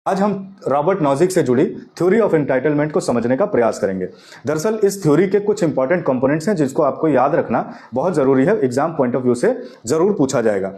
आज हम Robert Nozick से जुड़ी थ्योरी ऑफ एंटाइटलमेंट को समझने का प्रयास करेंगे। दरअसल इस थ्योरी के कुछ इंपॉर्टेंट कंपोनेंट्स हैं जिसको आपको याद रखना बहुत जरूरी है, एग्जाम पॉइंट ऑफ व्यू से जरूर पूछा जाएगा।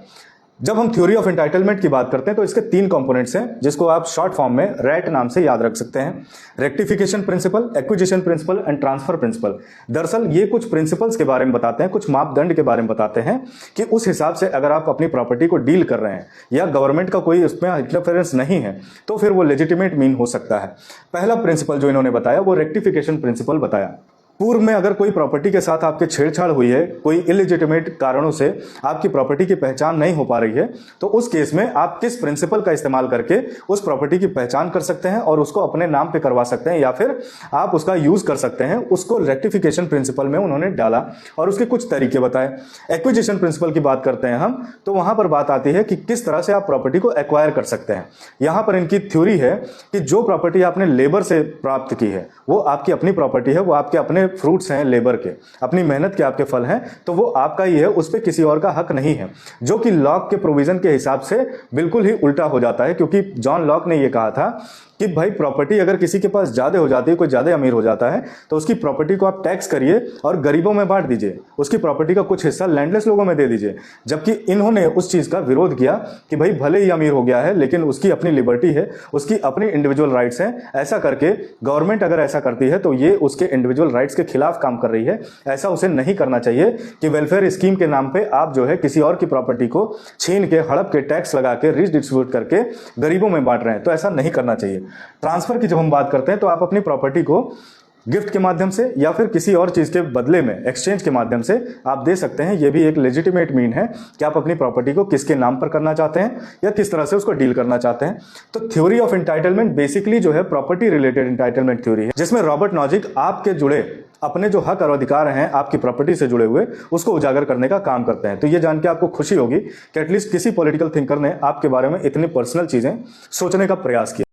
जब हम थ्योरी ऑफ एंटाइटलमेंट की बात करते हैं तो इसके तीन कंपोनेंट्स हैं जिसको आप शॉर्ट फॉर्म में रैट नाम से याद रख सकते हैं। Rectification principle, acquisition principle and transfer principle. दरअसल ये कुछ प्रिंसिपल्स के बारे में बताते हैं, कुछ मापदंड के बारे में बताते हैं कि उस हिसाब से अगर आप अपनी प्रॉपर्टी को डील कर रहे हैं या गवर्नमेंट का कोई उसमें इंटरफेरेंस नहीं है तो फिर वो लेजिटिमेट मीन हो सकता है। पहला प्रिंसिपल जो इन्होंने बताया वो रेक्टिफिकेशन प्रिंसिपल बताया। पूर्व में अगर कोई प्रॉपर्टी के साथ आपके छेड़छाड़ हुई है, कोई इलिजिटिमेट कारणों से आपकी प्रॉपर्टी की पहचान नहीं हो पा रही है, तो उस केस में आप किस प्रिंसिपल का इस्तेमाल करके उस प्रॉपर्टी की पहचान कर सकते हैं और उसको अपने नाम पे करवा सकते हैं या फिर आप उसका यूज कर सकते हैं, उसको रेक्टिफिकेशन प्रिंसिपल में उन्होंने डाला और उसके कुछ तरीके बताए। एक्विजिशन प्रिंसिपल की बात करते हैं हम, तो वहां पर बात आती है कि किस तरह से आप प्रॉपर्टी को एक्वायर कर सकते हैं। यहां पर इनकी थ्योरी है कि जो प्रॉपर्टी आपने लेबर से प्राप्त की है वो आपकी अपनी प्रॉपर्टी है, वो आपके अपने फ्रूट्स हैं लेबर के, अपनी मेहनत के आपके फल हैं, तो वो आपका ही है, उस पर किसी और का हक नहीं है। जो कि लॉक के प्रोविजन के हिसाब से बिल्कुल ही उल्टा हो जाता है, क्योंकि जॉन लॉक ने ये कहा था कि भाई प्रॉपर्टी अगर किसी के पास ज्यादा हो जाती है, कोई ज्यादा अमीर हो जाता है, तो उसकी प्रॉपर्टी को आप टैक्स करिए और गरीबों में बांट दीजिए, उसकी प्रॉपर्टी का कुछ हिस्सा लैंडलेस लोगों में दे दीजिए। जबकि इन्होंने उस चीज का विरोध किया कि भाई भले ही अमीर हो गया है लेकिन उसकी अपनी लिबर्टी है, उसकी अपनी इंडिविजुअल राइट्स हैं। ऐसा करके गवर्नमेंट अगर ऐसा करती है तो ये उसके इंडिविजुअल राइट्स के खिलाफ काम कर रही है। ऐसा उसे नहीं करना चाहिए कि वेलफेयर स्कीम के नाम पे आप जो है किसी और की प्रॉपर्टी को छीन के, हड़प के, टैक्स लगा के, रिडिस्ट्रीब्यूट करके गरीबों में बांट रहे हैं, तो ऐसा नहीं करना चाहिए। ट्रांसफर की जब हम बात करते हैं तो आप अपनी प्रॉपर्टी को गिफ्ट के माध्यम से या फिर किसी और चीज के बदले में, एक्सचेंज के माध्यम से आप दे सकते हैं। यह भी एक लेजिटिमेट मीन है कि आप अपनी प्रॉपर्टी को किसके नाम पर करना चाहते हैं या किस तरह से उसको डील करना चाहते हैं। तो थ्योरी ऑफ एंटाइटलमेंट बेसिकली जो है प्रॉपर्टी रिलेटेड एंटाइटलमेंट थ्योरी है, जिसमें रॉबर्ट नॉजिक आपके जुड़े अपने जो हक और अधिकार हैं आपकी प्रॉपर्टी से जुड़े हुए, उसको उजागर करने का काम करते हैं। तो ये जान के आपको खुशी होगी कि एटलीस्ट किसी पॉलिटिकल थिंकर ने आपके बारे में इतनी पर्सनल चीजें सोचने का प्रयास किया।